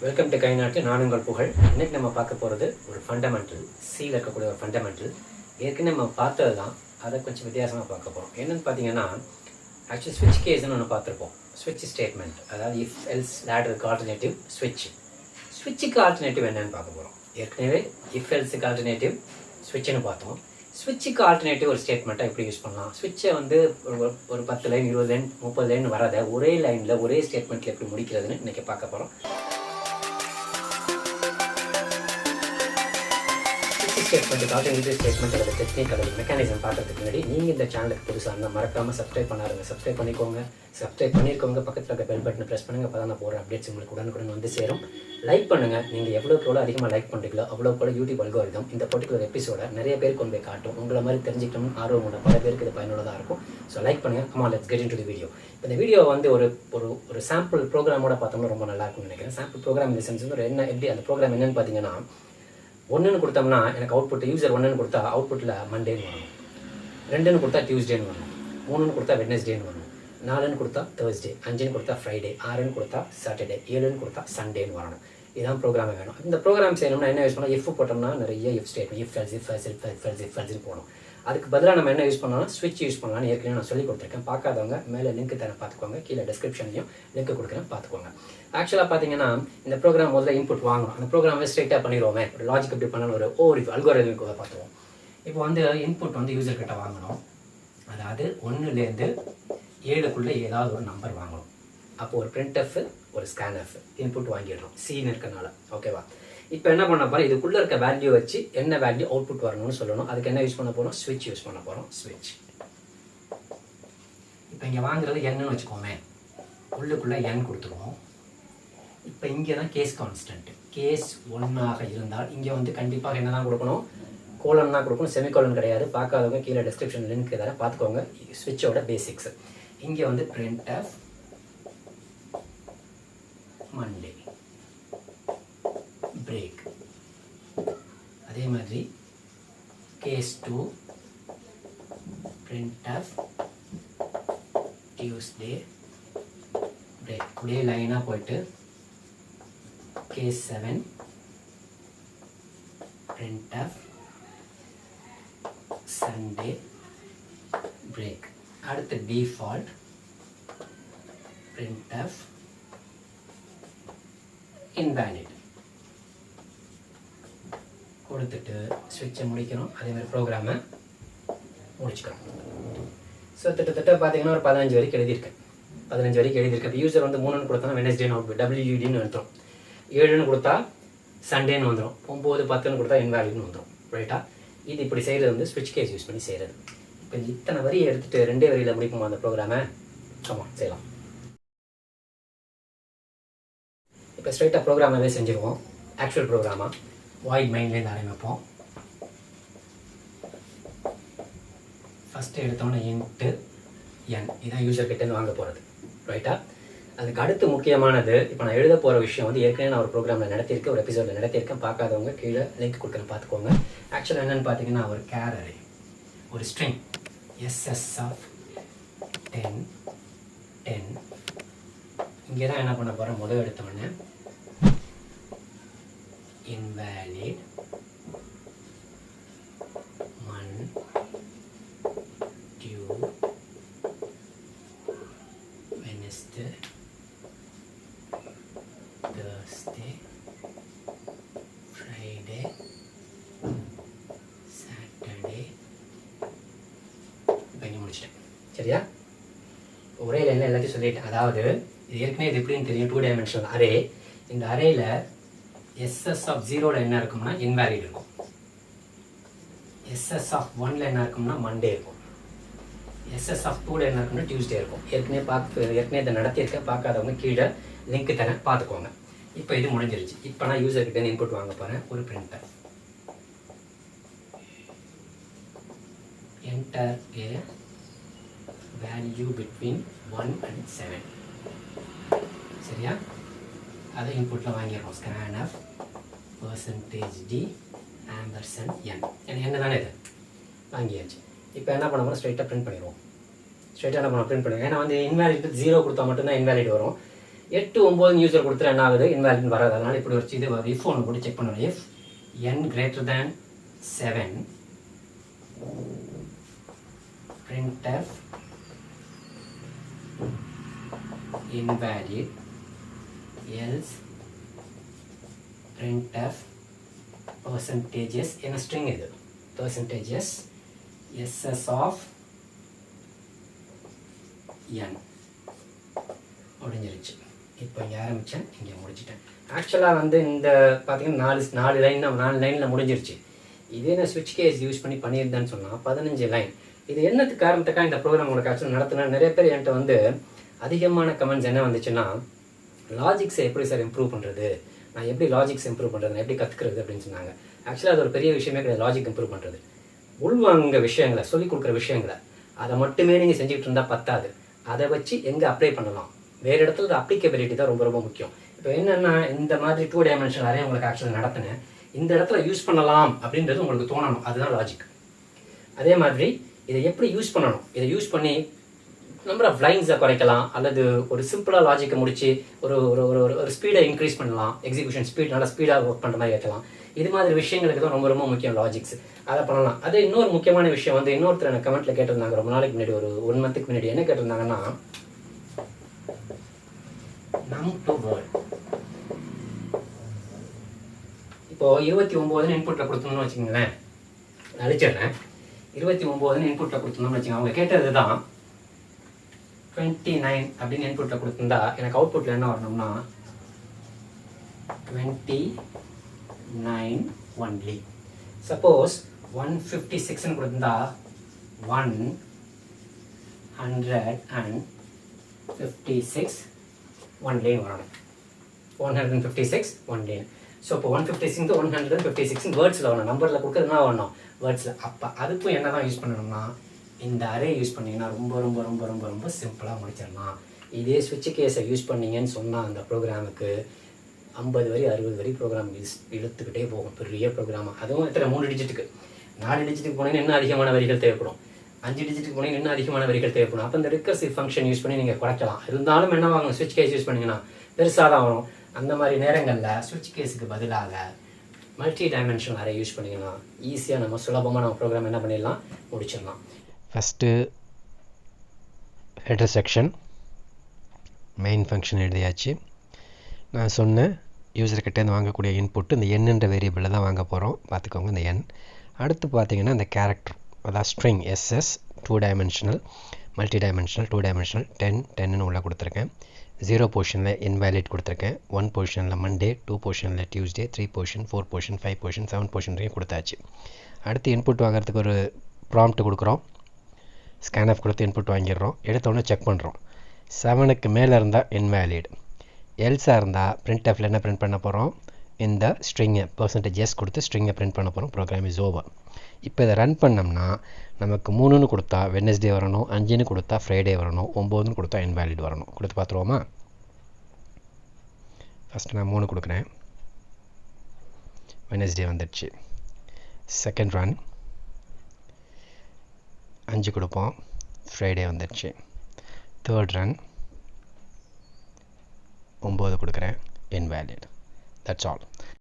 Welcome to kainaatu நான் உங்கள் புகழ். இன்னைக்கு நம்ம பார்க்க போகிறது ஒரு ஃபண்டமெண்டல், சியில் இருக்கக்கூடிய ஒரு ஃபண்டமெண்டல். ஏற்கனவே நம்ம பார்த்தது தான், அதை கொஞ்சம் வித்தியாசமாக பார்க்க போகிறோம். என்னென்னு பார்த்தீங்கன்னா, ஆக்சுவலி ஸ்விட்ச் கேஸ்ன்னு ஒன்று பார்த்துருப்போம். ஸ்விட்ச் ஸ்டேட்மெண்ட், அதாவது இஃப் எல்ஸ் லேடருக்கு ஆல்டர்னேட்டிவ் ஸ்விட்ச். ஸ்விட்சுக்கு ஆல்டர்னேட்டிவ் என்னன்னு பார்க்க போகிறோம். ஏற்கனவே இஃப் எல்ஸுக்கு ஆல்டர்னேட்டிவ் ஸ்விட்ச்னு பார்த்தோம். ஸ்விட்சுக்கு ஆல்டர்னேட்டிவ் ஒரு ஸ்டேட்மெண்ட்டாக எப்படி யூஸ் பண்ணலாம்? ஸ்விட்சை வந்து ஒரு 10 லைன் 20 லைன் 30 லைன் வரதை ஒரே லைனில் ஒரே ஸ்டேட்மெண்ட்டில் எப்படி முடிக்கிறதுன்னு இன்றைக்கி பார்க்க போகிறோம். ஸ்டேட்மெண்ட்டுக்கு ஆல்டர்னேட்டிவ் ஸ்டேட்மெண்ட் அல்லது டெக்னிக் அல்லது மெக்கானிசம் பார்க்கறதுக்கு முன்னாடி நீங்கள் இந்த சேனலுக்கு புதுசாக இருந்தால் மறக்காமல் சப்ஸ்கிரைப் பண்ணாருங்க. சப்ஸ்கிரைப் பண்ணிக்கோங்க. சப்ஸ்கிரைப் பண்ணியிருக்கவங்க பக்கத்தில் இருக்க பெல் பட்டனை ப்ரெஸ் பண்ணுங்கள். அப்போ தான் நான் போகிற அப்டேட்ஸ் உங்களுக்கு உடனுக்குடன் வந்து சேரும். லைக் பண்ணுங்கள். நீங்கள் எவ்வளோக்கு எவ்வளோ அதிகமாக லைக் பண்ணுறீங்களோ அவ்வளோக்கு யூடியூப் அல்காரிதம் இந்த பர்டிகுலர் எபிசோட நிறைய பேருக்கு கொண்டு போய் காட்டும். உங்களை மாதிரி தெரிஞ்சுக்கணும்னு ஆர்வம் உள்ள பல பேருக்கு இது பயனுள்ளதாக இருக்கும். ஸோ லைக் பண்ணுங்கள். Comma let's get into the video. இப்போ இந்த வீடியோ வந்து ஒரு சாம்பிள் ப்ரோக்ராமோட பார்த்தோம்னா ரொம்ப நல்லா இருக்கும்னு நினைக்கிறேன். சாம்பிள் ப்ரோக்ராம் இந்த சென்ஸ் வந்து என்ன எப்படி அந்த ப்ரோக்ராம் என்னன்னு பார்த்தீங்கன்னா, 1ன்னு கொடுத்தோம்னா எனக்கு அவுட்புட் யூசர் 1ன்னு கொடுத்தா அவுட்புட்டில் மண்டேன்னு வரணும், 2ன்னு கொடுத்தா டியூஸ்டேன்னு வரணும், 3ன்னு கொடுத்தா வெட்னஸ்டேன்னு வரணும், 4ன்னு கொடுத்தா தேர்ஸ்டே, 5ன்னு கொடுத்தா ஃப்ரைடே, 6ன்னு கொடுத்தா சாட்டர்டே, 7ன்னு கொடுத்தா சண்டேன்னு வரணும். இதுதான் ப்ரோக்ராம் வேணும். இந்த ப்ரோக்ராம் செய்யணும்னா என்ன யூஸ் பண்ணலாம்? எஃப் போட்டோம்னா நிறைய எஃப் ஸ்டேட்மெண்ட், இஃப் எல்ஸ் போகணும். அதுக்கு பதிலாக நம்ம என்ன யூஸ் பண்ணலாம்? ஸ்விட்ச் யூஸ் பண்ணலாம்னு ஏற்கனவே நான் சொல்லி கொடுத்துருக்கேன். பார்க்காதவங்க மேலே லிங்க் தரேன் பார்த்துக்கோங்க. கீழே டிஸ்கிரிப்ஷன்லையும் லிங்க் கொடுக்குறேன் பார்த்துக்கோங்க. ஆக்சுவலாக பார்த்தீங்கன்னா இந்த ப்ரோக்ராம் முதல்ல இன்புட் வாங்கணும். அந்த ப்ரோக்ராமே ஸ்ட்ரைட்டாக பண்ணிடுவோமே. ஒரு லாஜிக் எப்படி பண்ணணும், ஒரு அல்காரிதம் கூட பார்த்துவோம். இப்போ வந்து இன்புட் வந்து யூசர் கிட்ட வாங்கணும். அதாவது 1லேருந்து 7க்குள்ளே ஏதாவது ஒரு நம்பர் வாங்கணும். அப்போ ஒரு printf ஒரு scanf இன்புட் வாங்கிடுறோம் சீன் இருக்கனால. ஓகேவா? இப்போ என்ன பண்ண போகிறோம்? இதுக்குள்ளே இருக்க வேல்யூ வச்சு என்ன வேல்யூ அவுட்புட் வரணும்னு சொல்லணும். அதுக்கு என்ன யூஸ் பண்ண போகிறோம்? ஸ்விட்ச் யூஸ் பண்ண போகிறோம். ஸ்விட்ச் இப்போ இங்கே வாங்குறது என்னன்னு வச்சுக்கோமே. உள்ளுக்குள்ளே n கொடுத்துருவோம். இப்போ இங்கே தான் கேஸ் கான்ஸ்டன்ட். கேஸ் 1ஆக இருந்தால் இங்கே வந்து கண்டிப்பாக என்ன தான் கொடுக்கணும்? கோலன் தான் கொடுக்கணும். செமிகோலன் கிடையாது. பார்க்காதவங்க கீழே டிஸ்கிரிப்ஷன் லிங்க் தர பார்த்துக்கோங்க. ஸ்விட்சோட பேசிக்ஸ். இங்கே வந்து printf மண்டே பிரேக். அதே மாதிரி கேஸ் 2 printf டியூஸ்டே பிரேக். அப்படியே லைனாக போயிட்டு கேஸ் 7 printf சண்டே பிரேக். அடுத்து டிஃபால்ட் printf invalid கொடுத்துட்டு ஸ்விட்சை முடிக்கணும். அதே மாதிரி ப்ரோக்ராமை முடிச்சுக்கணும். ஸோ கிட்டத்தட்ட பார்த்தீங்கன்னா ஒரு 15 வரைக்கும் எழுதியிருக்கேன். 15 வரைக்கும் எழுதியிருக்கேன். இப்போ யூசர் வந்து 3ன்னு கொடுத்தோன்னா வெனஸ்டேன்னு அவுட்புட் WUDன்னு வந்துடும். 7ன்னு கொடுத்தா சண்டேன்னு வந்துடும். 9 10ன்னு கொடுத்தா இன்வாலிட்னு வந்துடும். ரைட்டா? இது இப்படி செய்கிறது வந்து ஸ்விட்ச் கேஸ் யூஸ் பண்ணி செய்கிறது. இப்போ இத்தனை வரியை எடுத்துகிட்டு 2 வரியில் முடிப்போமா அந்த ப்ரோக்ராமை? ஆமாம், செய்யலாம். இப்போ ஸ்ட்ரைட்டாக ப்ரோக்ராமாகவே செஞ்சுருவோம். ஆக்சுவல் ப்ரோக்ராமாக வாய்ட் மைண்ட்லேருந்து ஆரம்பிப்போம். ஃபஸ்ட்டு எடுத்தோன்னே இன்ட்டு n, இதான் யூசர் கிட்டேருந்து வாங்க போகிறது. ரைட்டா? அதுக்கு அடுத்து முக்கியமானது, இப்போ நான் எழுத போகிற விஷயம் வந்து ஏற்கனவே நான் ஒரு ப்ரோக்ராமில் நடத்தியிருக்கேன், ஒரு எபிசோடில் நடத்தியிருக்கேன். பார்க்காதவங்க கீழே லிங்க் கொடுக்குறேன் பார்த்துக்கோங்க. ஆக்சுவலாக என்னென்னு பார்த்தீங்கன்னா ஒரு கேர் அரே, ஒரு ஸ்ட்ரிங் SS of 10 10. இங்கே தான் என்ன பண்ண போகிறேன்? முதல் எடுத்தோடனே invalid due Wednesday Thursday Friday Saturday. இப்போ இங்கே முடிச்சிட்டேன். சரியா? ஒரே லைனில் எல்லாத்தையும் சொல்லிட்டேன். அதாவது இது ஏற்கனவே இது எப்படின்னு தெரியும். 2 டைமென்ஷனல் அரே. இந்த அரேயில் SS of 0ல என்ன இருக்கும்னா இன்வாலிட் இருக்கும். SS of 1ல என்ன இருக்கும்னா மண்டே இருக்கும். SS of 2ல என்ன இருக்கும்னா டியூஸ்டே இருக்கும். ஏற்கனவே இதை நடத்தியிருக்கேன். பார்க்காதவங்க கீழே லிங்க் தரேன் பார்த்துக்கோங்க. இப்போ இது முடிஞ்சிருச்சு. இப்போ நான் யூசர்கிட்ட இன்புட் வாங்க போகிறேன். ஒரு printer enter a value between 1 and 7. சரியா? அதை இன்புட்டில் வாங்கிடுறோம். scanf %d $n. என்ன தானே இது வாங்கியாச்சு. இப்போ என்ன பண்ண போகிறோம்? ஸ்ட்ரைட்டாக பிரிண்ட் பண்ணிடுவோம். ஸ்ட்ரைட்டாக என்ன பண்ண பிரிண்ட் பண்ணுவோம். ஏன்னா வந்து இன்வாலிட் 0 கொடுத்தா மட்டும்தான் இன்வாலிட் வரும். 8 9 யூசர் கொடுத்துட்டு என்ன ஆகுது இன்வாலிட் வராது. அதனால் இப்படி ஒரு இது இஃப் ஒன்று போட்டு செக் பண்ணுவோம். If n greater than 7 printf invalid else printf percentages என்ன string இது percentages ss of n முடிஞ்சிருச்சு. இப்போ இங்கே ஆரம்பித்தேன், இங்கே முடிச்சிட்டேன். ஆக்சுவலாக வந்து இந்த பார்த்தீங்கன்னா நாலு லைனில் முடிஞ்சிருச்சு. இதே நான் ஸ்விட்ச் கேஸ் யூஸ் பண்ணியிருந்தேன்னு சொன்னால் 15 லைன். இது என்னத்துக்கு காரணத்துக்காக இந்த ப்ரோக்ராம் உங்களுக்கு ஆக்சுவலாக நடத்தினா நிறைய பேர் என்கிட்ட வந்து அதிகமான கமெண்ட்ஸ் என்ன வந்துச்சுன்னா, லாஜிக்ஸை எப்படி சார் இம்ப்ரூவ் பண்ணுறது, நான் எப்படி லாஜிக்ஸ் இம்ப்ரூவ் பண்ணுறது, நான் எப்படி கற்றுக்கிறது அப்படின்னு சொன்னாங்க. ஆக்சுவலாக அது ஒரு பெரிய விஷயமே கிடையாது. லாஜிக் இம்ப்ரூவ் பண்ணுறது, உள்வாங்க விஷயங்களை சொல்லிக் கொடுக்குற விஷயங்களை அதை மட்டுமே நீங்கள் செஞ்சுக்கிட்டு இருந்தால் பத்தாது. அதை வச்சு எங்கே அப்ளை பண்ணலாம், வேறு இடத்துல அப்ளிகபிலிட்டி தான் ரொம்ப ரொம்ப முக்கியம். இப்போ என்னென்னா இந்த மாதிரி 2 டைமென்ஷனல் அரே உங்களுக்கு ஆக்சுவலாக நடத்தினேன், இந்த இடத்துல யூஸ் பண்ணலாம் அப்படின்றது உங்களுக்கு தோணணும், அதுதான் லாஜிக். அதே மாதிரி இதை எப்படி யூஸ் பண்ணணும், இதை யூஸ் பண்ணி நம்பர் ஆஃப் லைன்ஸை குறைக்கலாம், அல்லது ஒரு சிம்பிளாக லாஜிக்கை முடிச்சு ஒரு ஒரு ஒரு ஸ்பீடை இன்க்ரீஸ் பண்ணலாம், எக்ஸிக்யூஷன் ஸ்பீட் நல்லா ஸ்பீடாக ஒர்க் பண்ணுற மாதிரி வைக்கலாம். இது மாதிரி விஷயங்களுக்கு தான் ரொம்ப ரொம்ப முக்கியம் லாஜிக்ஸ், அதை பண்ணலாம். அதே இன்னொரு முக்கியமான விஷயம் வந்து இன்னொருத்தர் எனக்கு கமெண்ட்டில் கேட்டிருந்தாங்க ரொம்ப நாளைக்கு முன்னாடி, ஒரு 1 மந்த்துக்கு முன்னாடி. என்ன கேட்டிருந்தாங்கன்னா, Naatu word இப்போ 29 இன்புட்டில் கொடுத்தோம்னு வச்சுக்கோங்களேன், அழிச்சிடுறேன். 29 இன்புட்டில் கொடுத்தோம்னு வச்சுக்கோங்க. அவங்க கேட்டது தான் 29 அப்படின்னு இன்புட்டில் கொடுத்துருந்தா எனக்கு அவுட்புட்டில் என்ன வரணும்னா 29 ஒன்லி. சப்போஸ் 156ன்னு கொடுத்துருந்தா 156 1 லைன் வரணும். 156 1 லைன். ஸோ இப்போ 156 156 வேர்ட்ஸில் வரணும், நம்பரில் கொடுக்குறதுனா வரணும் வேர்ட்ஸில். அப்போ அதுக்கும் என்ன தான் யூஸ் பண்ணணும்னா இந்த அரே யூஸ் பண்ணிங்கன்னா ரொம்ப ரொம்ப ரொம்ப ரொம்ப ரொம்ப சிம்பிளாக முடிச்சிடலாம். இதே ஸ்விட்ச் கேஸை யூஸ் பண்ணிங்கன்னு சொன்னால் அந்த ப்ரோக்ராமுக்கு 50 வரி 60 வரி ப்ரோக்ராம் இழுத்துக்கிட்டே போகும், பெரிய ப்ரோக்ராமாக. அதுவும் எத்தனை 3 டிஜிட்டுக்கு 4 டிஜிட்டுக்கு போனீங்கன்னா இன்னும் அதிகமான வரிகள் தேவைப்படும், 5 டிஜிட்டுக்கு போனீங்கன்னா இன்னும் அதிகமான வரிகள் தேவைப்படும். அப்போ இந்த ரிகர்சிவ் ஃபங்க்ஷன் யூஸ் பண்ணி நீங்கள் குறைக்கலாம். இருந்தாலும் என்ன வாங்கணும், ஸ்விட்ச் கேஸ் யூஸ் பண்ணிங்கன்னா பெருசாக தான் வரும். அந்த மாதிரி நேரங்களில் ஸ்விட்ச் கேஸுக்கு பதிலாக மல்டி டைமென்ஷனல் அரே யூஸ் பண்ணிங்கன்னா ஈஸியாக நம்ம சுலபமாக நம்ம ப்ரோக்ராம் என்ன பண்ணிடலாம், முடிச்சிடலாம். First header section main function எழுதியாச்சு. நான் சொன்ன யூசர்கிட்டேருந்து வாங்கக்கூடிய இன்புட்டு இந்த என்ன்ற வேரியபிளில் தான் வாங்க போகிறோம், பார்த்துக்கோங்க இந்த என். அடுத்து பார்த்தீங்கன்னா இந்த கேரக்டர், அதாவது string SS 2 dimensional multi dimensional 2 dimensional 10ன்னு உள்ளே கொடுத்துருக்கேன். 0 பொசிஷனில் இன்வேலிட் கொடுத்துருக்கேன், 1 பொசிஷனில் மண்டே, 2 பொசிஷனில் Tuesday, 3 position, 4 position, 5 position, 7 position வரைக்கும் கொடுத்தாச்சு. அடுத்து இன்புட் வாங்குறதுக்கு ஒரு ப்ராம்ப்ட் கொடுக்குறோம், ஸ்கேன்ஆஃப் கொடுத்து இன்புட் வாங்கிடுறோம். எடுத்தோடனே செக் பண்ணுறோம், 7க்கு மேலே இருந்தால் இன்வேலிட், எல்ஸாக இருந்தால் printfல என்ன பிரிண்ட் பண்ண போகிறோம், இந்த ஸ்ட்ரிங்கை %s கொடுத்து ஸ்ட்ரிங்கை பிரிண்ட் பண்ண போகிறோம். Program is over. இப்போ இதை ரன் பண்ணோம்னா நமக்கு 3ன்னு கொடுத்தா வெட்னஸ்டே வரணும், 5ன்னு கொடுத்தா ஃப்ரைடே வரணும், 9ன்னு கொடுத்தா இன்வேலிட் வரணும். கொடுத்து பார்த்துருவோமா? ஃபஸ்ட்டு நான் 3 கொடுக்குறேன், வெட்னஸ்டே வந்துடுச்சு. செகண்ட் ரன் 5 கொடுப்போம், ஃப்ரைடே வந்துடுச்சு. தேர்ட் ரன் 9 கொடுக்குறேன், இன்வேலிட். That's all.